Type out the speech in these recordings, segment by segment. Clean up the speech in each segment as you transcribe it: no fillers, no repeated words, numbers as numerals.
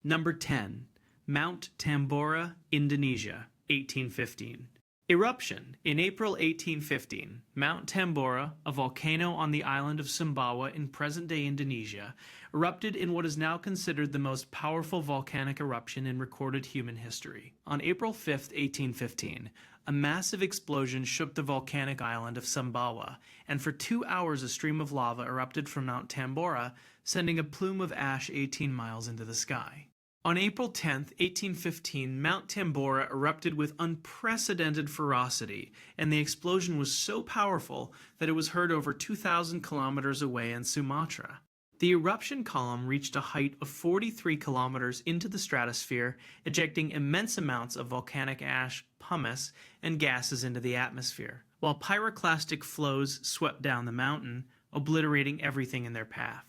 Number 10. Mount Tambora, Indonesia, 1815. Eruption. In April 1815, Mount Tambora, a volcano on the island of Sumbawa in present-day Indonesia, erupted in what is now considered the most powerful volcanic eruption in recorded human history. On April 5, 1815, a massive explosion shook the volcanic island of Sumbawa, and for 2 hours a stream of lava erupted from Mount Tambora, sending a plume of ash 18 miles into the sky. On April 10, 1815, Mount Tambora erupted with unprecedented ferocity, and the explosion was so powerful that it was heard over 2,000 kilometers away in Sumatra. The eruption column reached a height of 43 kilometers into the stratosphere, ejecting immense amounts of volcanic ash, pumice, and gases into the atmosphere, while pyroclastic flows swept down the mountain, obliterating everything in their path.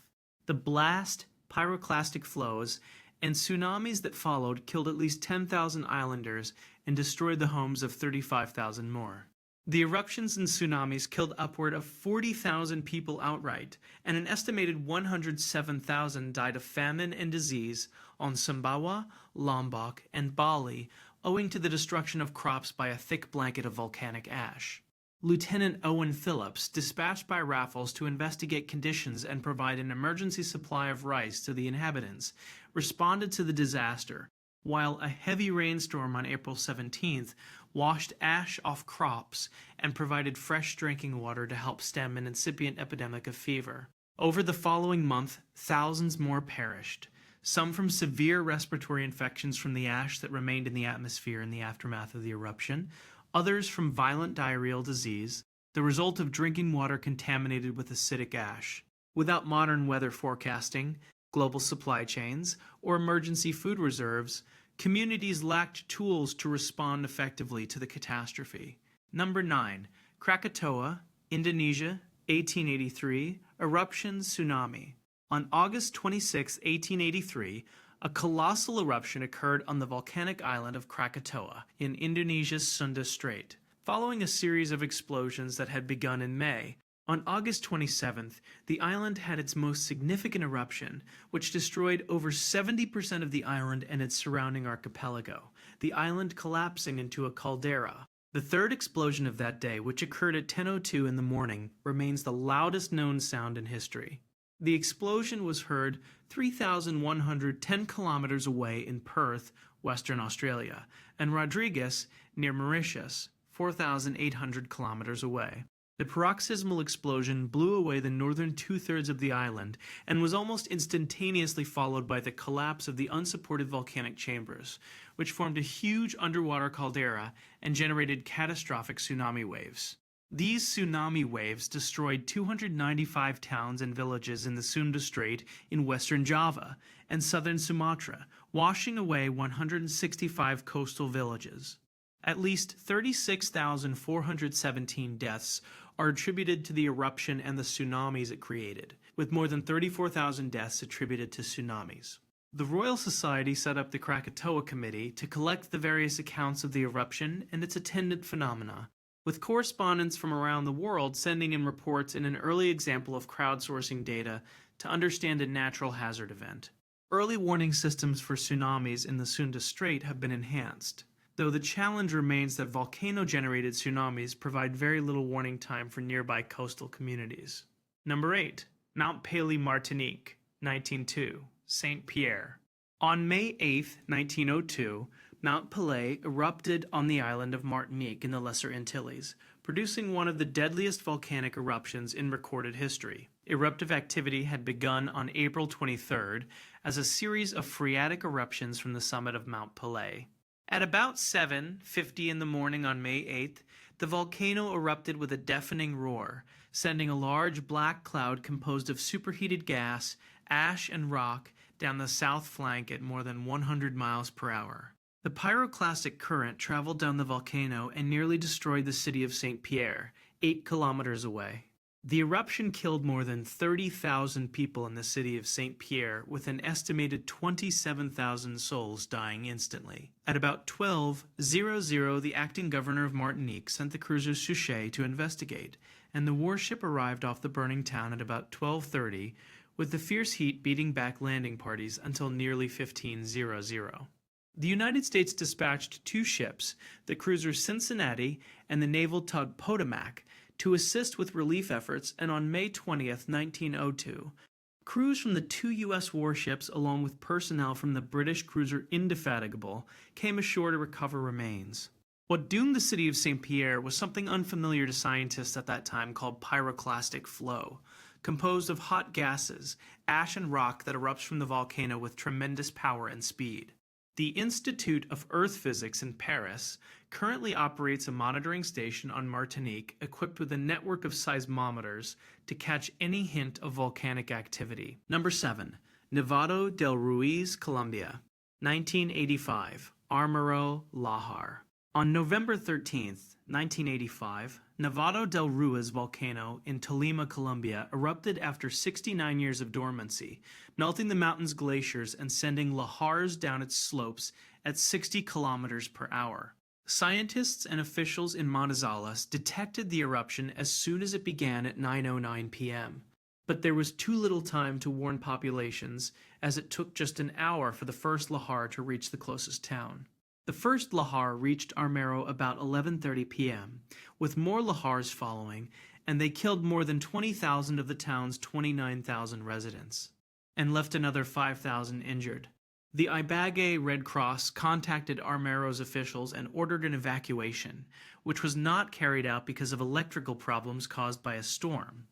The blast, pyroclastic flows, and tsunamis that followed killed at least 10,000 islanders and destroyed the homes of 35,000 more. The eruptions and tsunamis killed upward of 40,000 people outright, and an estimated 107,000 died of famine and disease on Sumbawa, Lombok, and Bali, owing to the destruction of crops by a thick blanket of volcanic ash. Lieutenant Owen Phillips, dispatched by Raffles to investigate conditions and provide an emergency supply of rice to the inhabitants, responded to the disaster, while a heavy rainstorm on April 17th washed ash off crops and provided fresh drinking water to help stem an incipient epidemic of fever. Over the following month, thousands more perished, some from severe respiratory infections from the ash that remained in the atmosphere in the aftermath of the eruption, others from violent diarrheal disease, the result of drinking water contaminated with acidic ash. Without modern weather forecasting, global supply chains, or emergency food reserves, communities lacked tools to respond effectively to the catastrophe. Number 9. Krakatoa, Indonesia, 1883, eruption tsunami. On August 26, 1883, a colossal eruption occurred on the volcanic island of Krakatoa in Indonesia's Sunda Strait. Following a series of explosions that had begun in May, on August 27th, the island had its most significant eruption, which destroyed over 70% of the island and its surrounding archipelago, the island collapsing into a caldera. The third explosion of that day, which occurred at 10:02 in the morning, remains the loudest known sound in history. The explosion was heard 3,110 kilometers away in Perth, Western Australia, and Rodrigues, near Mauritius, 4,800 kilometers away. The paroxysmal explosion blew away the northern two-thirds of the island and was almost instantaneously followed by the collapse of the unsupported volcanic chambers, which formed a huge underwater caldera and generated catastrophic tsunami waves. These tsunami waves destroyed 295 towns and villages in the Sunda Strait in western Java and southern Sumatra, washing away 165 coastal villages. At least 36,417 deaths are attributed to the eruption and the tsunamis it created, with more than 34,000 deaths attributed to tsunamis. The Royal Society set up the Krakatoa Committee to collect the various accounts of the eruption and its attendant phenomena, with correspondents from around the world sending in reports in an early example of crowdsourcing data to understand a natural hazard event. Early warning systems for tsunamis in the Sunda Strait have been enhanced, though the challenge remains that volcano-generated tsunamis provide very little warning time for nearby coastal communities. Number 8. Mount Pelee, Martinique, 1902, Saint Pierre. On May 8, 1902, Mount Pelee erupted on the island of Martinique in the Lesser Antilles, producing one of the deadliest volcanic eruptions in recorded history. Eruptive activity had begun on April 23rd as a series of phreatic eruptions from the summit of Mount Pelee. At about 7:50 in the morning on May 8th, the volcano erupted with a deafening roar, sending a large black cloud composed of superheated gas, ash, and rock down the south flank at more than 100 miles per hour. The pyroclastic current traveled down the volcano and nearly destroyed the city of Saint Pierre, 8 kilometers away. The eruption killed more than 30,000 people in the city of Saint Pierre, with an estimated 27,000 souls dying instantly. At about 12:00, the acting governor of Martinique sent the cruiser Suchet to investigate, and the warship arrived off the burning town at about 12:30, with the fierce heat beating back landing parties until nearly 1500. The United States dispatched two ships, the cruiser Cincinnati and the naval tug Potomac, to assist with relief efforts, and on May 20th, 1902, crews from the two U.S. warships, along with personnel from the British cruiser Indefatigable, came ashore to recover remains. What doomed the city of St. Pierre was something unfamiliar to scientists at that time called pyroclastic flow, composed of hot gases, ash and rock that erupts from the volcano with tremendous power and speed. The Institute of Earth Physics in Paris currently operates a monitoring station on Martinique equipped with a network of seismometers to catch any hint of volcanic activity. Number 7. Nevado del Ruiz, Colombia. 1985. Armero Lahar. On November 13th, 1985, Nevado del Ruiz volcano in Tolima, Colombia erupted after 69 years of dormancy, melting the mountain's glaciers and sending lahars down its slopes at 60 kilometers per hour. Scientists and officials in Manizales detected the eruption as soon as it began at 9:09 p.m. But there was too little time to warn populations, as it took just an hour for the first lahar to reach the closest town. The first lahar reached Armero about 11:30 p.m., with more lahars following, and they killed more than 20,000 of the town's 29,000 residents, and left another 5,000 injured. The Ibagué Red Cross contacted Armero's officials and ordered an evacuation, which was not carried out because of electrical problems caused by a storm,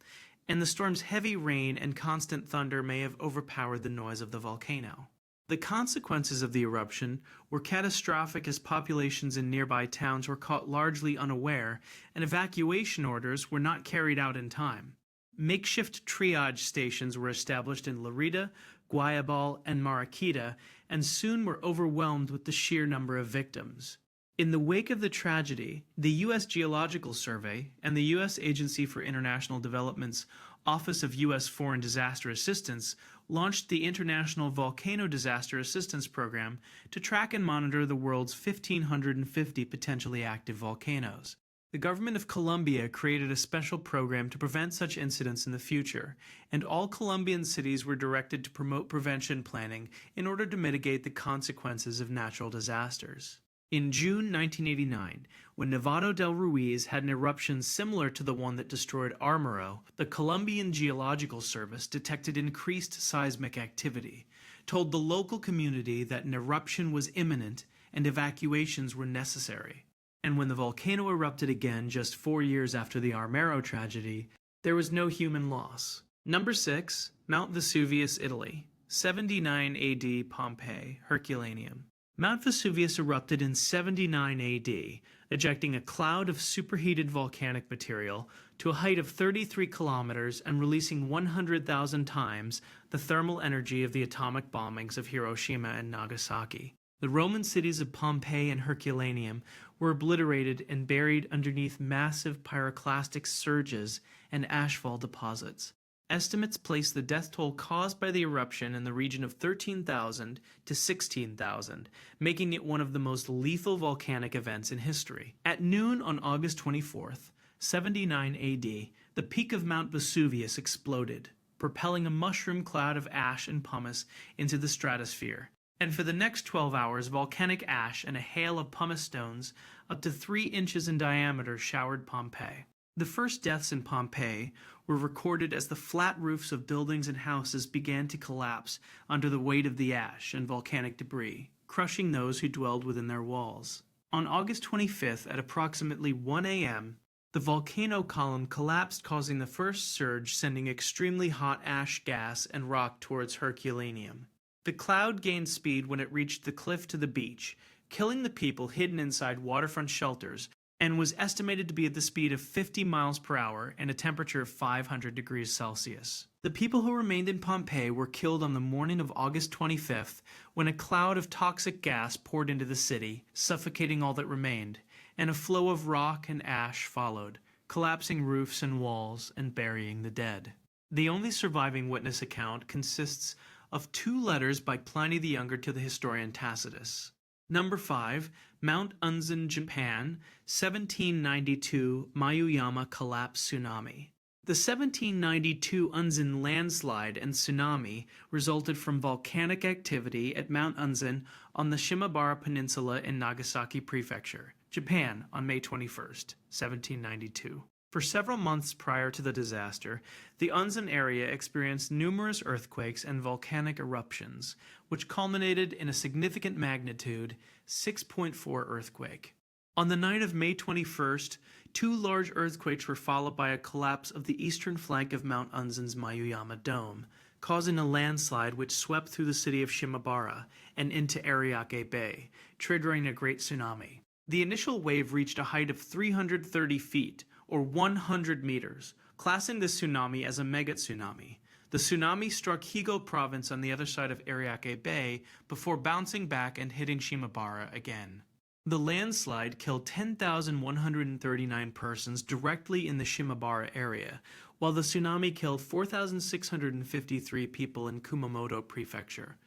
and the storm's heavy rain and constant thunder may have overpowered the noise of the volcano. The consequences of the eruption were catastrophic, as populations in nearby towns were caught largely unaware, and evacuation orders were not carried out in time. Makeshift triage stations were established in Lerida, Guayabal, and Mariquita, and soon were overwhelmed with the sheer number of victims. In the wake of the tragedy, the U.S. Geological Survey and the U.S. Agency for International Development's Office of U.S. Foreign Disaster Assistance launched the International Volcano Disaster Assistance Program to track and monitor the world's 1,550 potentially active volcanoes. The government of Colombia created a special program to prevent such incidents in the future, and all Colombian cities were directed to promote prevention planning in order to mitigate the consequences of natural disasters. In June 1989, when Nevado del Ruiz had an eruption similar to the one that destroyed Armero, the Colombian Geological Service detected increased seismic activity, told the local community that an eruption was imminent and evacuations were necessary. And when the volcano erupted again just 4 years after the Armero tragedy, there was no human loss. Number 6. Mount Vesuvius, Italy. 79 AD Pompeii, Herculaneum. Mount Vesuvius erupted in 79 AD, ejecting a cloud of superheated volcanic material to a height of 33 kilometers and releasing 100,000 times the thermal energy of the atomic bombings of Hiroshima and Nagasaki. The Roman cities of Pompeii and Herculaneum were obliterated and buried underneath massive pyroclastic surges and ashfall deposits. Estimates place the death toll caused by the eruption in the region of 13,000 to 16,000, making it one of the most lethal volcanic events in history. At noon on August 24th, 79 AD, the peak of Mount Vesuvius exploded, propelling a mushroom cloud of ash and pumice into the stratosphere. And for the next 12 hours, volcanic ash and a hail of pumice stones up to 3 inches in diameter showered Pompeii. The first deaths in Pompeii were recorded as the flat roofs of buildings and houses began to collapse under the weight of the ash and volcanic debris, crushing those who dwelled within their walls. On August 25th at approximately 1 a.m., the volcano column collapsed, causing the first surge, sending extremely hot ash gas and rock towards Herculaneum. The cloud gained speed when it reached the cliff to the beach, killing the people hidden inside waterfront shelters, and was estimated to be at the speed of 50 miles per hour and a temperature of 500 degrees Celsius. The people who remained in Pompeii were killed on the morning of August 25th when a cloud of toxic gas poured into the city, suffocating all that remained, and a flow of rock and ash followed, collapsing roofs and walls and burying the dead. The only surviving witness account consists of 2 letters by Pliny the Younger to the historian Tacitus. Number 5. Mount Unzen, Japan, 1792 Mayuyama collapse tsunami. The 1792 Unzen landslide and tsunami resulted from volcanic activity at Mount Unzen on the Shimabara Peninsula in Nagasaki Prefecture, Japan, on May 21, 1792. For several months prior to the disaster, the Unzen area experienced numerous earthquakes and volcanic eruptions, which culminated in a significant magnitude 6.4 earthquake. On the night of May 21st, two large earthquakes were followed by a collapse of the eastern flank of Mount Unzen's Mayuyama Dome, causing a landslide which swept through the city of Shimabara and into Ariake Bay, triggering a great tsunami. The initial wave reached a height of 330 feet, or 100 meters, classing the tsunami as a megatsunami. The tsunami struck Higo province on the other side of Ariake Bay before bouncing back and hitting Shimabara again. The landslide killed 10,139 persons directly in the Shimabara area, while the tsunami killed 4,653 people in Kumamoto Prefecture,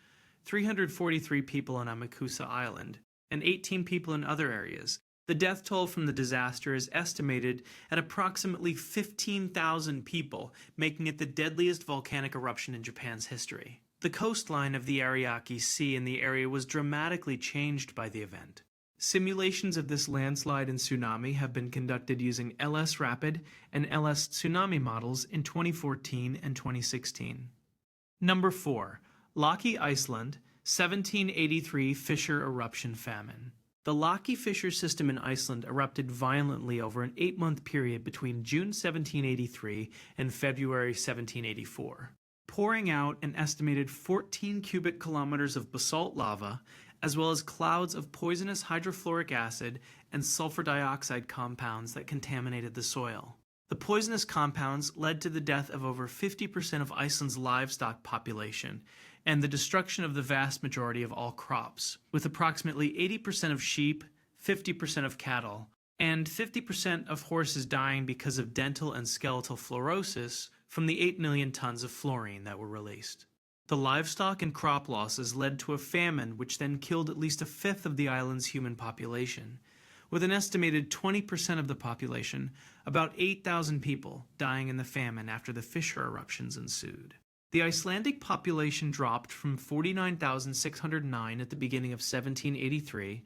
343 people on Amakusa Island, and 18 people in other areas. The death toll from the disaster is estimated at approximately 15,000 people, making it the deadliest volcanic eruption in Japan's history. The coastline of the Ariake Sea in the area was dramatically changed by the event. Simulations of this landslide and tsunami have been conducted using LS Rapid and LS Tsunami models in 2014 and 2016. Number 4. Laki, Iceland, 1783 Fissure Eruption Famine. The Laki Fissure system in Iceland erupted violently over an 8-month period between June 1783 and February 1784, pouring out an estimated 14 cubic kilometers of basalt lava, as well as clouds of poisonous hydrofluoric acid and sulfur dioxide compounds that contaminated the soil. The poisonous compounds led to the death of over 50% of Iceland's livestock population and the destruction of the vast majority of all crops, with approximately 80% of sheep, 50% of cattle, and 50% of horses dying because of dental and skeletal fluorosis from the 8 million tons of fluorine that were released. The livestock and crop losses led to a famine which then killed at least a fifth of the island's human population, with an estimated 20% of the population, about 8,000 people, dying in the famine after the fissure eruptions ensued. The Icelandic population dropped from 49,609 at the beginning of 1783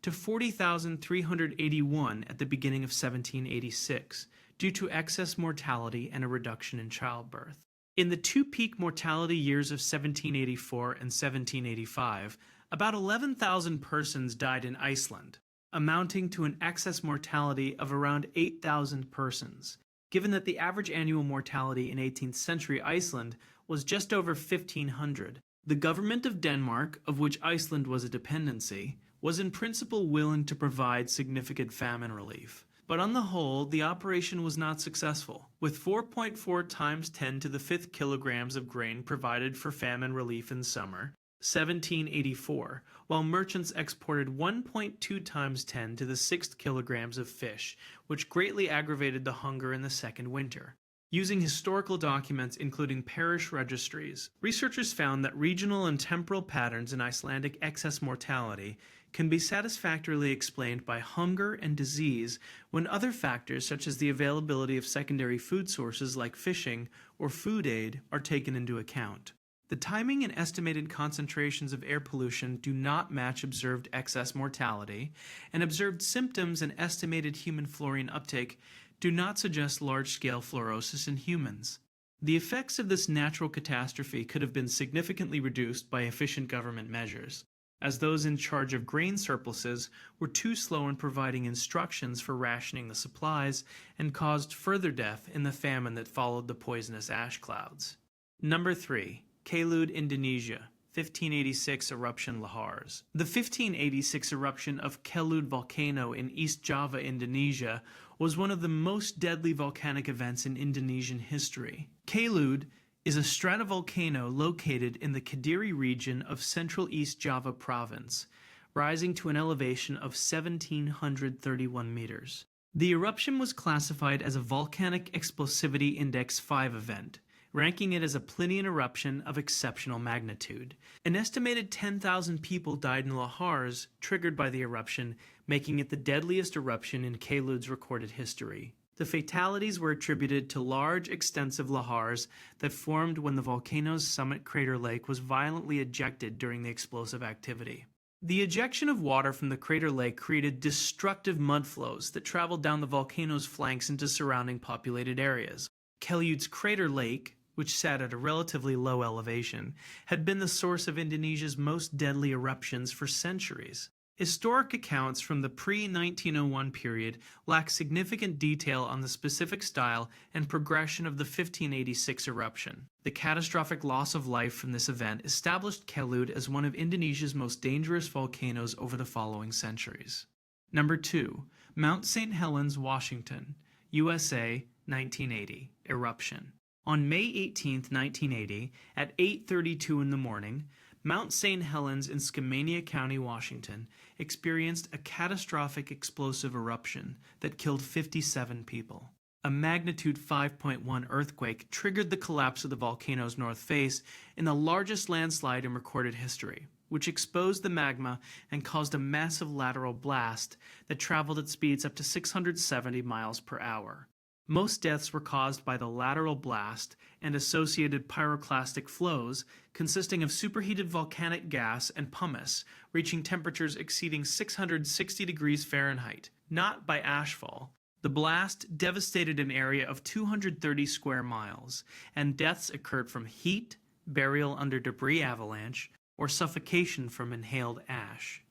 to 40,381 at the beginning of 1786 due to excess mortality and a reduction in childbirth. In the two peak mortality years of 1784 and 1785, about 11,000 persons died in Iceland, amounting to an excess mortality of around 8,000 persons, given that the average annual mortality in 18th century Iceland was just over 1,500. The government of Denmark, of which Iceland was a dependency, was in principle willing to provide significant famine relief. But on the whole, the operation was not successful, with 4.4 times 10 to the 5th kilograms of grain provided for famine relief in summer, 1784, while merchants exported 1.2 times 10 to the 6th kilograms of fish, which greatly aggravated the hunger in the second winter. Using historical documents including parish registries, researchers found that regional and temporal patterns in Icelandic excess mortality can be satisfactorily explained by hunger and disease when other factors such as the availability of secondary food sources like fishing or food aid are taken into account. The timing and estimated concentrations of air pollution do not match observed excess mortality, and observed symptoms and estimated human fluorine uptake do not suggest large-scale fluorosis in humans. The effects of this natural catastrophe could have been significantly reduced by efficient government measures, as those in charge of grain surpluses were too slow in providing instructions for rationing the supplies and caused further death in the famine that followed the poisonous ash clouds. Number 3. Kelut, Indonesia, 1586 eruption lahars. The 1586 eruption of Kelut volcano in East Java, Indonesia, was one of the most deadly volcanic events in Indonesian history. Kelut is a stratovolcano located in the Kediri region of Central East Java province, rising to an elevation of 1,731 meters. The eruption was classified as a Volcanic Explosivity Index 5 event, ranking it as a Plinian eruption of exceptional magnitude. An estimated 10,000 people died in lahars triggered by the eruption, making it the deadliest eruption in Kelut's recorded history. The fatalities were attributed to large, extensive lahars that formed when the volcano's summit crater lake was violently ejected during the explosive activity. The ejection of water from the crater lake created destructive mud flows that traveled down the volcano's flanks into surrounding populated areas. Kelud's crater lake, which sat at a relatively low elevation, had been the source of Indonesia's most deadly eruptions for centuries. Historic accounts from the pre-1901 period lack significant detail on the specific style and progression of the 1586 eruption. The catastrophic loss of life from this event established Kelud as one of Indonesia's most dangerous volcanoes over the following centuries. Number 2. Mount St. Helens, Washington, USA, 1980. Eruption. On May 18, 1980, at 8:32 in the morning, Mount St. Helens in Skamania County, Washington, experienced a catastrophic explosive eruption that killed 57 people. A magnitude 5.1 earthquake triggered the collapse of the volcano's north face in the largest landslide in recorded history, which exposed the magma and caused a massive lateral blast that traveled at speeds up to 670 miles per hour. Most deaths were caused by the lateral blast and associated pyroclastic flows consisting of superheated volcanic gas and pumice reaching temperatures exceeding 660 degrees Fahrenheit, not by ashfall. The blast devastated an area of 230 square miles, and deaths occurred from heat, burial under debris avalanche, or suffocation from inhaled ash.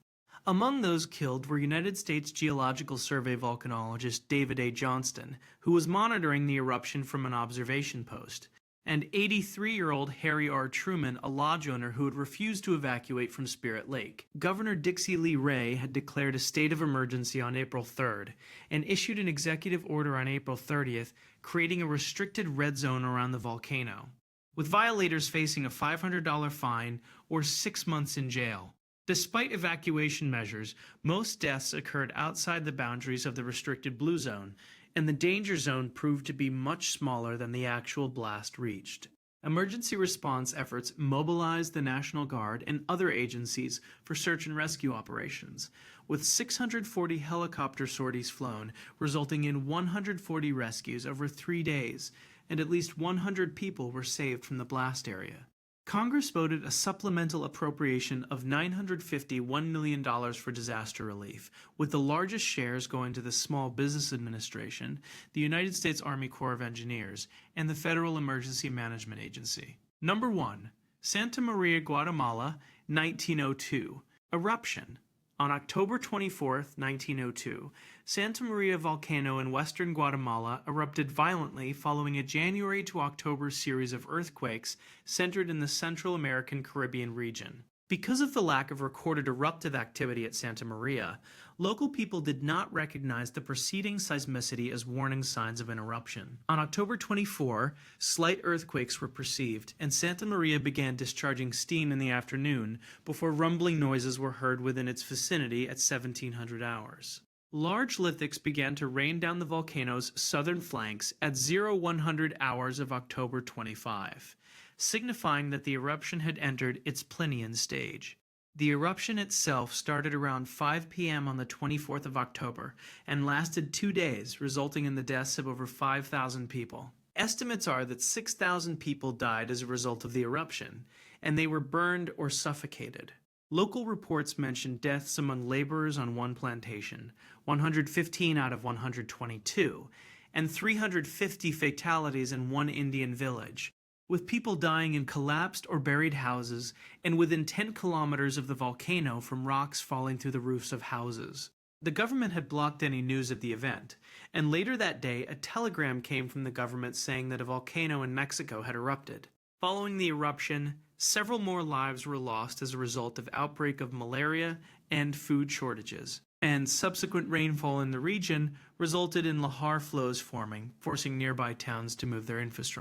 Among those killed were United States Geological Survey volcanologist David A. Johnston, who was monitoring the eruption from an observation post, and 83-year-old Harry R. Truman, a lodge owner who had refused to evacuate from Spirit Lake. Governor Dixie Lee Ray had declared a state of emergency on April 3rd and issued an executive order on April 30th, creating a restricted red zone around the volcano, with violators facing a $500 fine or 6 months in jail. Despite evacuation measures, most deaths occurred outside the boundaries of the restricted blue zone, and the danger zone proved to be much smaller than the actual blast reached. Emergency response efforts mobilized the National Guard and other agencies for search and rescue operations, with 640 helicopter sorties flown, resulting in 140 rescues over 3 days, and at least 100 people were saved from the blast area. Congress voted a supplemental appropriation of $951 million for disaster relief, with the largest shares going to the Small Business Administration, the United States Army Corps of Engineers, and the Federal Emergency Management Agency. Number 1. Santa Maria, Guatemala, 1902. Eruption. On October 24, 1902, Santa Maria volcano in western Guatemala erupted violently following a January to October series of earthquakes centered in the Central American Caribbean region. Because of the lack of recorded eruptive activity at Santa Maria, local people did not recognize the preceding seismicity as warning signs of an eruption. On October 24, slight earthquakes were perceived, and Santa Maria began discharging steam in the afternoon before rumbling noises were heard within its vicinity at 1700 hours. Large lithics began to rain down the volcano's southern flanks at 0100 hours of October 25. Signifying that the eruption had entered its Plinian stage. The eruption itself started around 5 p.m. on the 24th of October and lasted 2 days, resulting in the deaths of over 5,000 people. Estimates are that 6,000 people died as a result of the eruption, and they were burned or suffocated. Local reports mentioned deaths among laborers on one plantation, 115 out of 122, and 350 fatalities in one Indian village, with people dying in collapsed or buried houses and within 10 kilometers of the volcano from rocks falling through the roofs of houses. The government had blocked any news of the event, and later that day a telegram came from the government saying that a volcano in Mexico had erupted. Following the eruption, several more lives were lost as a result of outbreak of malaria and food shortages, and subsequent rainfall in the region resulted in lahar flows forming, forcing nearby towns to move their infrastructure.